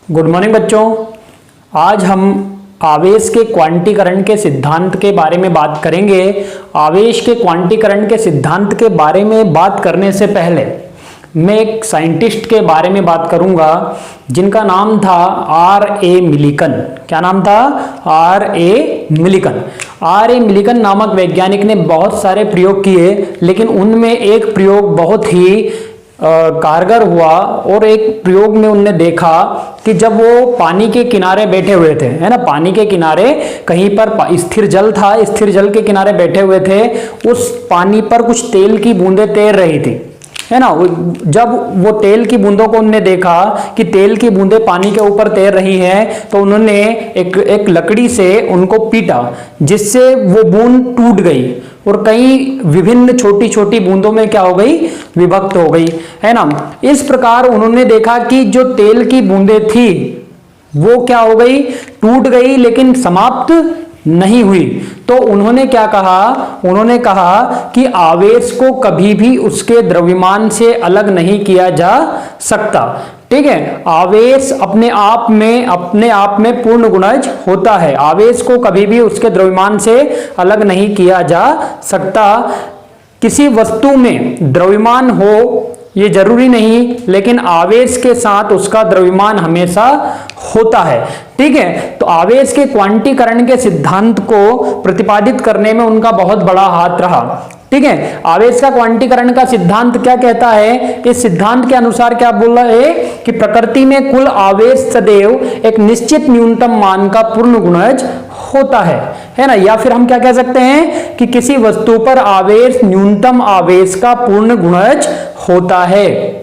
Good morning बच्चों। आज हम आवेश के क्वांटीकरण के सिद्धांत के बारे में बात करेंगे। आवेश के क्वांटीकरण के सिद्धांत के बारे में बात करने से पहले मैं एक साइंटिस्ट के बारे में बात करूंगा जिनका नाम था R.A. मिलिकन। क्या नाम था? R.A. मिलिकन। R.A. मिलिकन नामक वैज्ञानिक ने बहुत सारे प्रयोग किए, लेकिन उनमें एक प्रयोग बहुत ही कारगर हुआ और एक प्रयोग में उनने देखा कि जब वो पानी के किनारे बैठे हुए थे, है ना, पानी के किनारे कहीं पर स्थिर जल था, स्थिर जल के किनारे बैठे हुए थे, उस पानी पर कुछ तेल की बूंदें तैर रही थी, है ना। जब वो तेल की बूंदों को उन्होंने देखा कि तेल की बूंदें पानी के ऊपर तैर रही हैं, तो उन्होंने एक लकड़ी से उनको पीटा, जिससे वो बूंद टूट गई और कई विभिन्न छोटी छोटी बूंदों में क्या हो गई? विभक्त हो गई, है ना। इस प्रकार उन्होंने देखा कि जो तेल की बूंदें थी वो क्या हो गई? टूट गई, लेकिन समाप्त नहीं हुई। तो उन्होंने क्या कहा? उन्होंने कहा कि आवेश को कभी भी उसके द्रव्यमान से अलग नहीं किया जा सकता। ठीक है, आवेश अपने आप में पूर्ण गुणज होता है। आवेश को कभी भी उसके द्रव्यमान से अलग नहीं किया जा सकता। किसी वस्तु में द्रव्यमान हो ये जरूरी नहीं, लेकिन आवेश के साथ उसका द्रव्यमान हमेशा होता है। ठीक है, तो आवेश के क्वांटीकरण के सिद्धांत को प्रतिपादित करने में उनका बहुत बड़ा हाथ रहा। ठीक है, आवेश का क्वांटीकरण का सिद्धांत क्या कहता है? इस सिद्धांत के अनुसार क्या बोला है कि प्रकृति में कुल आवेश सदैव एक निश्चित न्यूनतम मान का पूर्ण गुणज होता है ना। या फिर हम क्या कह सकते हैं कि किसी वस्तु पर आवेश न्यूनतम आवेश का पूर्ण गुणज होता है।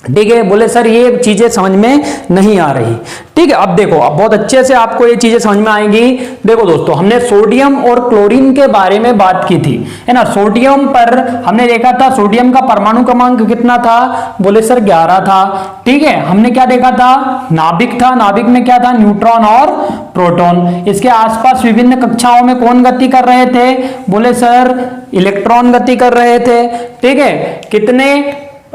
ठीक है, बोले सर ये चीजें समझ में नहीं आ रही। ठीक है, अब देखो, अब बहुत अच्छे से आपको ये चीजें समझ में आएंगी। देखो दोस्तों, हमने सोडियम और क्लोरीन के बारे में बात की थी, है ना। सोडियम पर हमने देखा था सोडियम का परमाणु क्रमांक कितना था? बोले सर 11 था। ठीक है, हमने क्या देखा था? नाभिक था। नाभिक में क्या था? न्यूट्रॉन और प्रोटॉन। इसके आसपास विभिन्न कक्षाओं में कौन गति कर रहे थे? बोले सर इलेक्ट्रॉन गति कर रहे थे। ठीक है, कितने?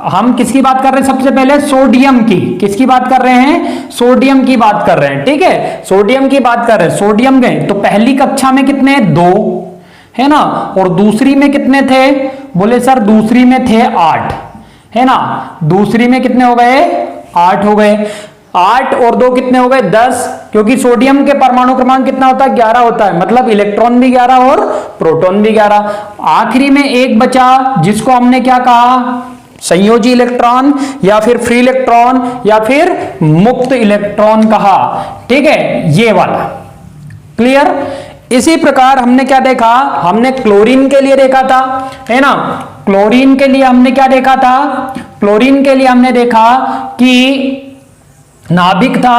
हम किसकी बात कर रहे हैं? सबसे पहले सोडियम की। किसकी बात कर रहे हैं? सोडियम की बात कर रहे हैं। ठीक है, सोडियम की बात कर रहे हैं। सोडियम गए तो पहली कक्षा में कितने? 2, है ना। और दूसरी में कितने थे? बोले सर दूसरी में थे 8, है ना। दूसरी में कितने हो गए? 8 हो गए। 8 और 2 कितने हो गए? 10, क्योंकि सोडियम के परमाणु क्रमांक कितना होता है? 11 होता है, मतलब इलेक्ट्रॉन भी 11 और प्रोटॉन भी 11। आखिरी में एक बचा, जिसको हमने क्या कहा? संयोजी इलेक्ट्रॉन या फिर फ्री इलेक्ट्रॉन या फिर मुक्त इलेक्ट्रॉन कहा। ठीक है, ये वाला। क्लियर? इसी प्रकार हमने क्या देखा? हमने क्लोरीन के लिए देखा था, है ना। क्लोरीन के लिए हमने क्या देखा था? क्लोरीन के लिए हमने देखा कि नाभिक था,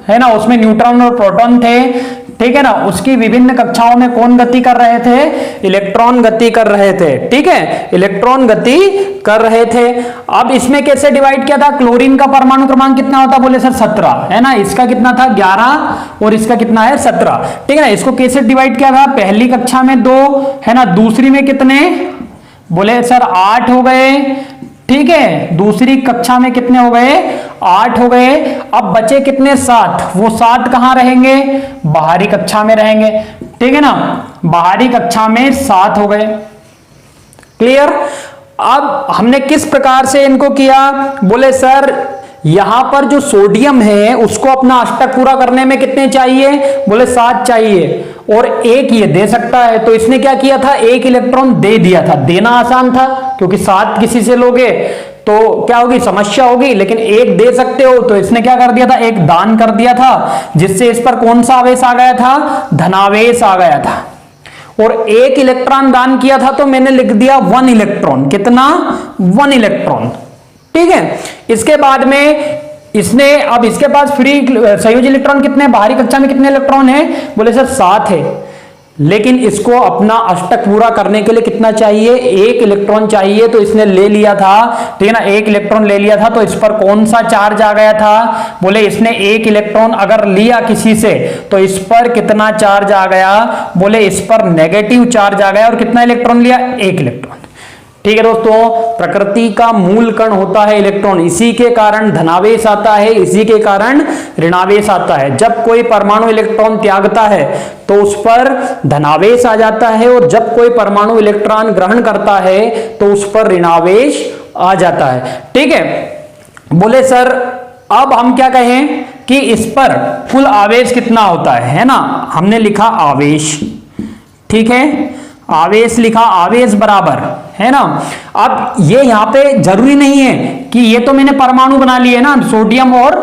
है ना, उसमें न्यूट्रॉन और प्रोटॉन थे। ठीक है ना, उसकी विभिन्न कक्षाओं में कौन गति कर रहे थे? इलेक्ट्रॉन गति कर रहे थे। ठीक है, इलेक्ट्रॉन गति कर रहे थे। अब इसमें कैसे डिवाइड किया था? क्लोरीन का परमाणु क्रमांक कितना होता? बोले सर 17, है ना। इसका कितना था? 11 और इसका कितना है? 17। ठीक है ना, इसको कैसे डिवाइड किया था? पहली कक्षा में 2, है ना। दूसरी में कितने? बोले सर 8 हो गए। ठीक है, दूसरी कक्षा में कितने हो गए? 8 हो गए। अब बचे कितने? 7। वो 7 कहां रहेंगे? बाहरी कक्षा में रहेंगे। ठीक है ना, बाहरी कक्षा में 7 हो गए। क्लियर? अब हमने किस प्रकार से इनको किया? बोले सर यहां पर जो सोडियम है उसको अपना अष्टक पूरा करने में कितने चाहिए? बोले 7 चाहिए, और 1 ये दे सकता है, तो इसने क्या किया था? 1 इलेक्ट्रॉन दे दिया था। देना आसान था, क्योंकि 7 किसी से लोगे तो क्या होगी? समस्या होगी। लेकिन 1 दे सकते हो, तो इसने क्या कर दिया था? 1 दान कर दिया था, जिससे इस पर कौन सा आवेश आ गया था? धनावेश आ गया था। और 1 इलेक्ट्रॉन दान किया था, तो मैंने लिख दिया 1 इलेक्ट्रॉन। कितना? 1 इलेक्ट्रॉन। ठीक है, इसके बाद में इसने, अब इसके पास फ्री संयोजी इलेक्ट्रॉन कितने? बाहरी कक्षा में कितने इलेक्ट्रॉन है? बोले सर 7 है, लेकिन इसको अपना अष्टक पूरा करने के लिए कितना चाहिए? 1 इलेक्ट्रॉन चाहिए, तो इसने ले लिया था। ठीक है ना, 1 इलेक्ट्रॉन ले लिया था, तो इस पर कौन सा चार्ज आ गया था? बोले इसने 1 इलेक्ट्रॉन अगर लिया किसी से, तो इस पर कितना चार्ज आ गया? बोले इस पर नेगेटिव चार्ज आ गया। और कितना इलेक्ट्रॉन लिया? 1 इलेक्ट्रॉन। ठीक है दोस्तों, प्रकृति का मूल कण होता है इलेक्ट्रॉन, इसी के कारण धनावेश आता है, इसी के कारण ऋणावेश आता है। जब कोई परमाणु इलेक्ट्रॉन त्यागता है तो उस पर धनावेश आ जाता है, और जब कोई परमाणु इलेक्ट्रॉन ग्रहण करता है तो उस पर ऋणावेश आ जाता है। ठीक है, बोले सर अब हम क्या कहें कि इस पर कुल आवेश कितना होता है ना, हमने लिखा आवेश, ठीक है, आवेश लिखा, आवेश बराबर है ना। अब ये यहां पे जरूरी नहीं है कि ये तो मैंने परमाणु बना लिए ना, सोडियम और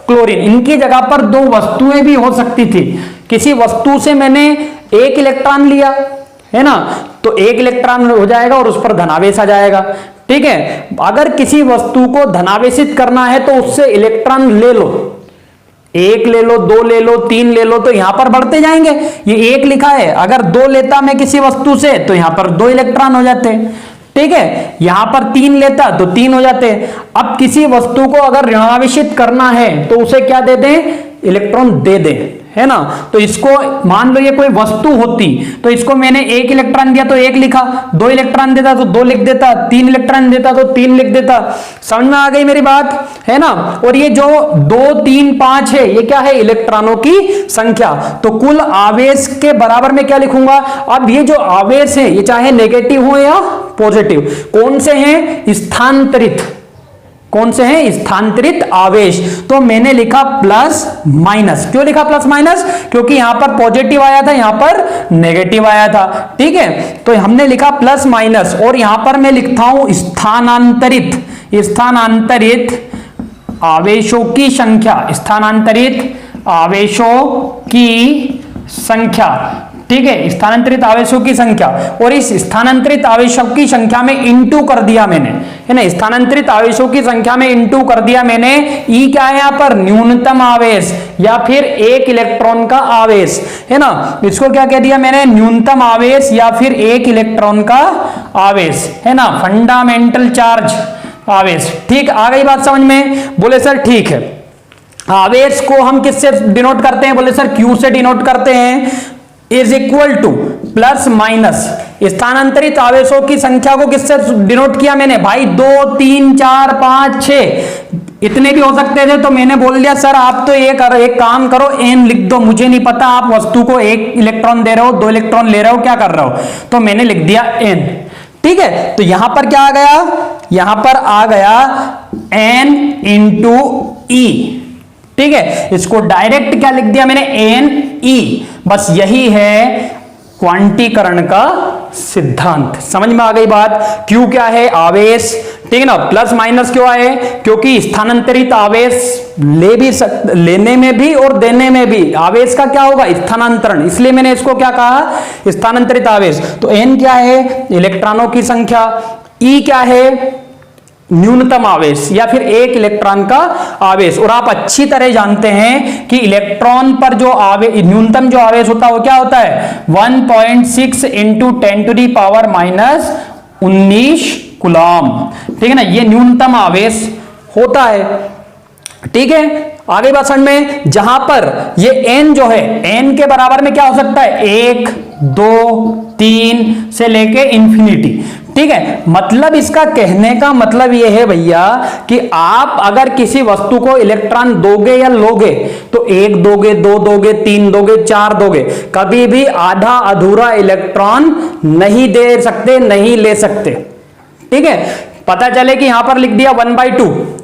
क्लोरीन, इनकी जगह पर दो वस्तुएं भी हो सकती थी। किसी वस्तु से मैंने एक इलेक्ट्रॉन लिया है ना, तो एक इलेक्ट्रॉन हो जाएगा और उस पर धनावेश आ जाएगा। ठीक है, अगर किसी वस्तु को धनावेशित करना है तो उससे इलेक्ट्रॉन ले लो, एक ले लो, दो ले लो, तीन ले लो, तो यहां पर बढ़ते जाएंगे। ये एक लिखा है, अगर दो लेता मैं किसी वस्तु से तो यहां पर दो इलेक्ट्रॉन हो जाते। ठीक है, यहां पर तीन लेता तो तीन हो जाते। अब किसी वस्तु को अगर ऋणावेशित करना है तो उसे क्या दे दें, इलेक्ट्रॉन दे दें, है ना। तो इसको मान लो ये कोई वस्तु होती तो इसको मैंने एक इलेक्ट्रॉन दिया तो एक लिखा, दो इलेक्ट्रॉन देता तो दो लिख देता, तीन इलेक्ट्रॉन देता तो तीन लिख देता। समझ में आ गई मेरी बात, है ना। और ये जो 2 3 5 है ये क्या है, इलेक्ट्रॉनों की संख्या। तो कुल आवेश के बराबर में क्या लिखूंगा, अब ये जो आवेश है ये चाहे नेगेटिव हो या पॉजिटिव, कौन से हैं, स्थानांतरित, कौन से हैं, स्थानांतरित आवेश। तो मैंने लिखा प्लस माइनस। क्यों लिखा प्लस माइनस, क्योंकि यहां पर पॉजिटिव आया था, यहां पर नेगेटिव आया था। ठीक है, तो हमने लिखा प्लस माइनस, और यहां पर मैं लिखता हूं स्थानांतरित, स्थानांतरित आवेशों की संख्या, स्थानांतरित आवेशों की संख्या। ठीक है, स्थानांतरित आवेशों की संख्या, और इस स्थानांतरित आवेशों की संख्या में इंटू कर दिया मैंने, है ना। स्थानांतरित आवेशों की संख्या में इंटू कर दिया मैंने। ई क्या है यहां पर, न्यूनतम आवेश या फिर एक इलेक्ट्रॉन का आवेश, है ना। इसको क्या कह दिया मैंने, न्यूनतम आवेश या फिर एक इलेक्ट्रॉन का आवेश, है ना, फंडामेंटल चार्ज आवेश। ठीक, आ गई बात समझ में। बोले सर ठीक है, आवेश को हम किससे डिनोट करते हैं, बोले सर क्यू से डिनोट करते हैं, is equal two plus minus. स्थानांतरित आवेशों की संख्या को किससे डिनोट किया मैंने भाई, 2 3 4 5 6 इतने भी हो सकते थे। तो मैंने बोल दिया सर आप तो एक काम करो, एन लिख दो, मुझे नहीं पता आप वस्तु को एक इलेक्ट्रॉन दे रहे हो, दो इलेक्ट्रॉन ले रहे हो, क्या कर रहे हो, तो मैंने लिख दिया एन। ठीक है, तो यहां पर क्या आ गया, यहां पर आ गया एन इंटू ई। ठीक है, इसको डायरेक्ट क्या लिख दिया मैंने, एन ई। बस यही है क्वांटीकरण का सिद्धांत। समझ में आ गई बात। क्यू क्या है, आवेश, ठीक है ना। प्लस माइनस क्यों आए, क्योंकि स्थानांतरित आवेश लेने में भी और देने में भी आवेश का क्या होगा, स्थानांतरण, इसलिए मैंने इसको क्या कहा, स्थानांतरित आवेश। तो एन क्या है, इलेक्ट्रॉनों की संख्या, ई क्या है, न्यूनतम आवेश या फिर एक इलेक्ट्रॉन का आवेश। और आप अच्छी तरह जानते हैं कि इलेक्ट्रॉन पर जो आवेश, न्यूनतम जो आवेश होता है वो क्या होता है, 1.6 इंटू 10⁻⁻19 कूलम। ठीक है ना, ये न्यूनतम आवेश होता है। ठीक है, आगे बात समझ में। जहां पर ये n जो है, n के बराबर में क्या हो सकता है, 1 2 3 से लेके इंफिनिटी। ठीक है, मतलब इसका कहने का मतलब यह है भैया कि आप अगर किसी वस्तु को इलेक्ट्रॉन दोगे या लोगे तो 1 दोगे, 2 दोगे, 3 दोगे, 4 दोगे, कभी भी आधा अधूरा इलेक्ट्रॉन नहीं दे सकते, नहीं ले सकते। ठीक है, पता चले कि यहां पर लिख दिया 1/2,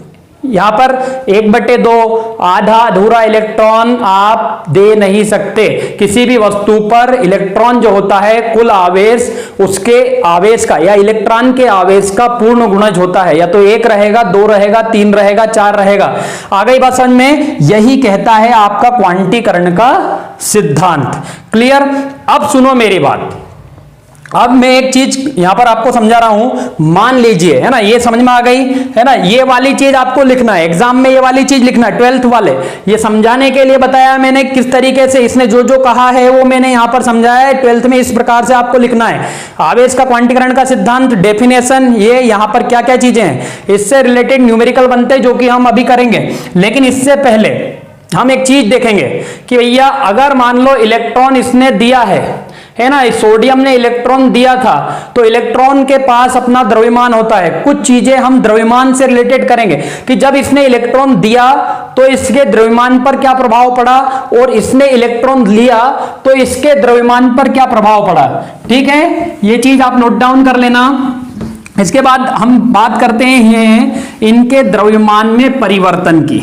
यहां पर 1/2 आधा अधूरा इलेक्ट्रॉन आप दे नहीं सकते। किसी भी वस्तु पर इलेक्ट्रॉन जो होता है, कुल आवेश उसके आवेश का या इलेक्ट्रॉन के आवेश का पूर्ण गुणज होता है, या तो 1 रहेगा, 2 रहेगा, 3 रहेगा, 4 रहेगा। आ गई बात समझ में। यही कहता है आपका क्वांटीकरण का सिद्धांत। क्लियर। अब सुनो मेरी बात, अब मैं एक चीज यहां पर आपको समझा रहा हूं, मान लीजिए, है ना, ये समझ में आ गई, है ना, ये वाली चीज आपको लिखना है एग्जाम में, ये वाली चीज लिखना है 12th वाले। ये समझाने के लिए बताया मैंने किस तरीके से, इसने जो जो कहा है वो मैंने यहां पर समझाया है। 12th में इस प्रकार से आपको लिखना है, आवेश का क्वांटीकरण का सिद्धांत, डेफिनेशन, ये यहां पर क्या क्या चीजें हैं, इससे रिलेटेड न्यूमेरिकल बनते हैं जो कि हम अभी करेंगे। लेकिन इससे पहले हम एक चीज देखेंगे कि भैया अगर मान लो इलेक्ट्रॉन इसने दिया है है ना, सोडियम ने इलेक्ट्रॉन दिया था, तो इलेक्ट्रॉन के पास अपना द्रव्यमान होता है। कुछ चीजें हम द्रव्यमान से रिलेटेड करेंगे कि जब इसने इलेक्ट्रॉन दिया तो इसके द्रव्यमान पर क्या प्रभाव पड़ा, और इसने इलेक्ट्रॉन लिया तो इसके द्रव्यमान पर क्या प्रभाव पड़ा। ठीक है, ये चीज आप नोट डाउन कर लेना। इसके बाद हम बात करते हैं इनके द्रव्यमान में परिवर्तन की।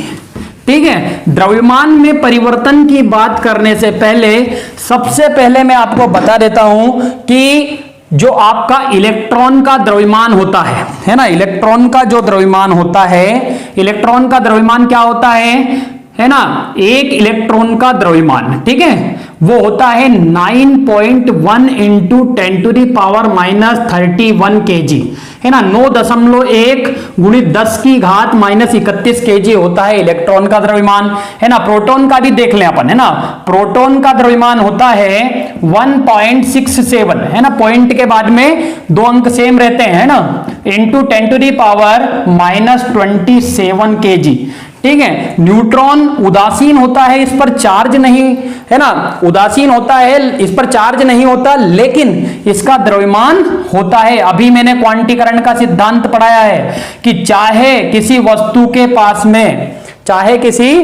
ठीक है, द्रव्यमान में परिवर्तन की बात करने से पहले सबसे पहले मैं आपको बता देता हूं कि जो आपका इलेक्ट्रॉन का द्रव्यमान होता है ना, इलेक्ट्रॉन का जो द्रव्यमान होता है, इलेक्ट्रॉन का द्रव्यमान क्या होता है ना, एक इलेक्ट्रॉन का द्रव्यमान, ठीक है, वो होता है 9.1 इंटू 10⁻31 kg, है ना, 9.1 गुणित 10 की घात -31 kg होता है इलेक्ट्रॉन का द्रव्यमान, है ना। प्रोटॉन का भी देख लें अपन, है ना, प्रोटॉन का द्रव्यमान होता है 1.67, है ना, पॉइंट के बाद में 2 अंक सेम रहते हैं, है ना, इंटू 10⁻27 kg। ठीक है, न्यूट्रॉन उदासीन होता है, इस पर चार्ज नहीं, है ना, उदासीन होता है, इस पर चार्ज नहीं होता, लेकिन इसका द्रव्यमान होता है। अभी मैंने क्वांटीकरण का सिद्धांत पढ़ाया है कि चाहे किसी वस्तु के पास में, चाहे किसी,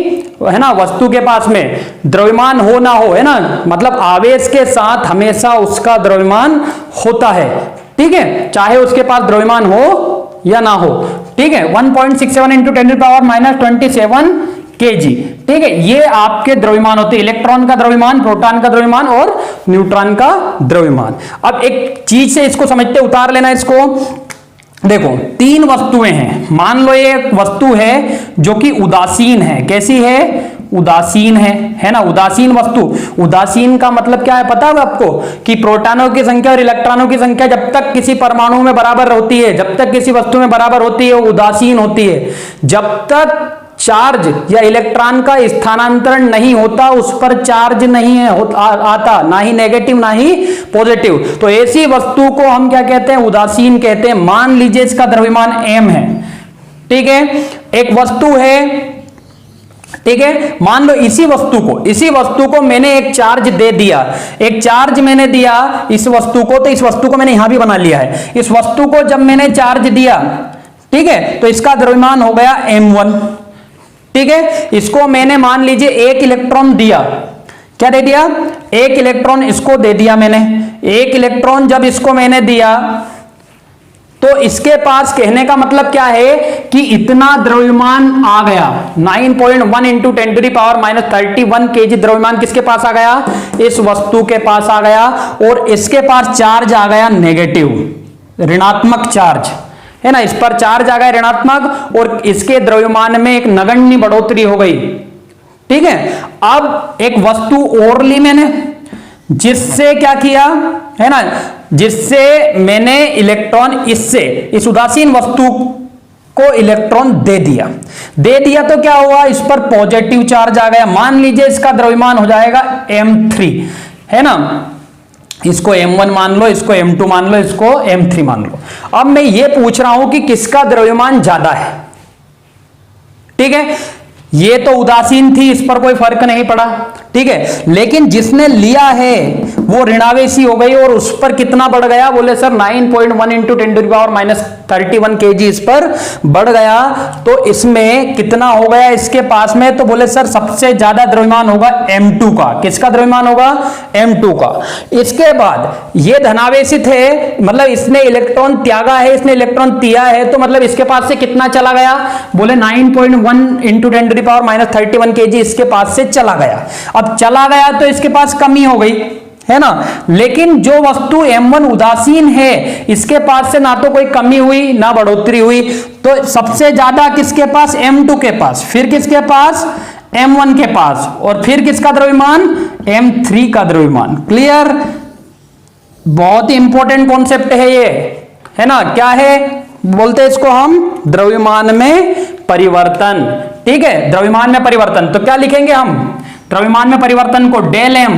है ना, वस्तु के पास में द्रव्यमान हो ना हो, है ना, मतलब आवेश के साथ हमेशा उसका द्रव्यमान होता है। ठीक है, चाहे उसके पास द्रव्यमान हो या ना हो। ठीक है, 1.67 इंटू 10⁻27 kg। ठीक है, ये आपके द्रव्यमान होते हैं, इलेक्ट्रॉन का द्रव्यमान, प्रोटॉन का द्रव्यमान और न्यूट्रॉन का द्रव्यमान। अब एक चीज से इसको समझते, उतार लेना इसको। देखो, 3 वस्तुएं हैं, मान लो ये एक वस्तु है जो कि उदासीन है। कैसी है? उदासीन है ना, उदासीन वस्तु। उदासीन का मतलब क्या है पता है आपको, कि प्रोटॉनों की संख्या और इलेक्ट्रॉनों की संख्या जब तक किसी परमाणु में बराबर होती है, जब तक किसी वस्तु में बराबर होती है, वो उदासीन होती है। जब तक चार्ज या इलेक्ट्रॉन का स्थानांतरण नहीं होता, उस पर चार्ज नहीं है आता, ना ही नेगेटिव ना ही पॉजिटिव, तो ऐसी वस्तु को हम क्या कहते हैं? उदासीन कहते हैं। मान लीजिए इसका द्रव्यमान m है, ठीक है, एक वस्तु है, ठीक है, मान लो इसी वस्तु को मैंने एक चार्ज दे दिया, एक चार्ज मैंने दिया इस वस्तु को, तो इस वस्तु को मैंने यहां भी बना लिया है। इस वस्तु को जब मैंने चार्ज दिया, ठीक है, तो इसका द्रव्यमान हो गया m1। ठीक है, इसको मैंने मान लीजिए एक इलेक्ट्रॉन दिया, क्या दे दिया? एक इलेक्ट्रॉन इसको दे दिया मैंने। एक इलेक्ट्रॉन जब इसको मैंने दिया तो इसके पास, कहने का मतलब क्या है कि इतना द्रव्यमान आ गया, 9.1 इंटू 10⁻31 kg द्रव्यमान किसके पास आ गया? इस वस्तु के पास आ गया, और इसके पास चार्ज आ गया नेगेटिव, ऋणात्मक चार्ज, है ना, इस पर चार्ज आ गया ऋणात्मक, और इसके द्रव्यमान में एक नगण्य बढ़ोतरी हो गई। ठीक है, अब एक वस्तु और ली मैंने, जिससे क्या किया, है ना, जिससे मैंने इलेक्ट्रॉन इससे, इस उदासीन वस्तु को इलेक्ट्रॉन दे दिया तो क्या हुआ? इस पर पॉजिटिव चार्ज आ गया। मान लीजिए इसका द्रव्यमान हो जाएगा m3, है ना, इसको m1 मान लो, इसको m2 मान लो, इसको m3 मान लो। अब मैं ये पूछ रहा हूं कि किसका द्रव्यमान ज्यादा है? ठीक है, ये तो उदासीन थी, इस पर कोई फर्क नहीं पड़ा, ठीक है, लेकिन जिसने लिया है वो ऋणावेशी हो गई, और उस पर कितना बढ़ गया? बोले सर 9.1 इंटू 10⁻31 kg इस पर बढ़ गया, तो इसमें कितना हो गया इसके पास में? तो बोले सर सबसे ज्यादा द्रव्यमान होगा m2 का। किसका द्रव्यमान होगा? m2 का। इसके बाद ये धनावेशी थे, मतलब इसने इलेक्ट्रॉन त्यागा है, इसने इलेक्ट्रॉन दिया है, तो मतलब इसके पास से कितना चला गया? बोले 9.1 इंटू 10⁻31 kg इसके पास से चला गया। अब चला गया तो इसके पास कमी हो गई, है ना, लेकिन जो वस्तु m1 उदासीन है, इसके पास से ना तो कोई कमी हुई ना बढ़ोतरी हुई, तो सबसे ज्यादा किसके पास? m2 के पास, फिर किसके पास? m1 के पास, और फिर किसका द्रव्यमान? m3 का द्रव्यमान। क्लियर? बहुत ही इंपॉर्टेंट कॉन्सेप्ट है ये, है ना। क्या है बोलते हैं इसको हम? द्रव्यमान में परिवर्तन। ठीक है, द्रव्यमान में परिवर्तन, तो क्या लिखेंगे हम? द्रव्यमान में परिवर्तन को डेल m,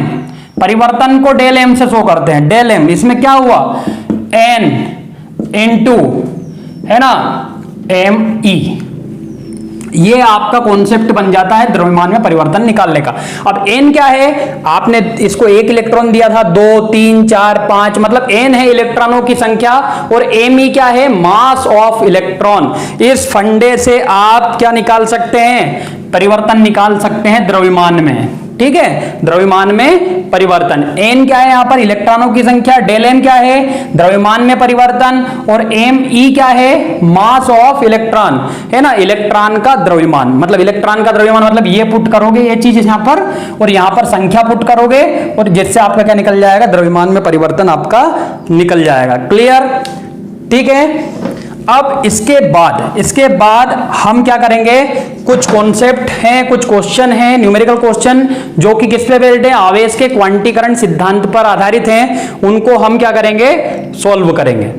परिवर्तन को डेल m से शो करते हैं। डेल m, इसमें क्या हुआ? n इंटू, है ना, me, ये आपका कॉन्सेप्ट बन जाता है द्रव्यमान में परिवर्तन निकालने का। अब n क्या है, आपने इसको एक इलेक्ट्रॉन दिया था, 2 3 4 5, मतलब n है इलेक्ट्रॉनों की संख्या, और me क्या है, मास ऑफ इलेक्ट्रॉन। इस फंडे से आप क्या निकाल सकते हैं, परिवर्तन निकाल सकते हैं द्रव्यमान में। ठीक है, द्रव्यमान में परिवर्तन। n क्या है यहां पर, इलेक्ट्रॉनों की संख्या, डेल n क्या है, द्रव्यमान में परिवर्तन, और me क्या है, मास ऑफ इलेक्ट्रॉन, है ना, इलेक्ट्रॉन का द्रव्यमान। मतलब इलेक्ट्रॉन का द्रव्यमान मतलब ये पुट करोगे ये चीज यहां पर, और यहां पर संख्या पुट करोगे, और जिससे आपका क्या निकल जाएगा, द्रव्यमान में परिवर्तन आपका निकल जाएगा। क्लियर, ठीक है। अब इसके बाद हम क्या करेंगे, कुछ कॉन्सेप्ट हैं, कुछ क्वेश्चन हैं, न्यूमेरिकल क्वेश्चन, जो कि किस पे बेस्ड है, आवेश के क्वांटीकरण सिद्धांत पर आधारित हैं, उनको हम क्या करेंगे, सॉल्व करेंगे।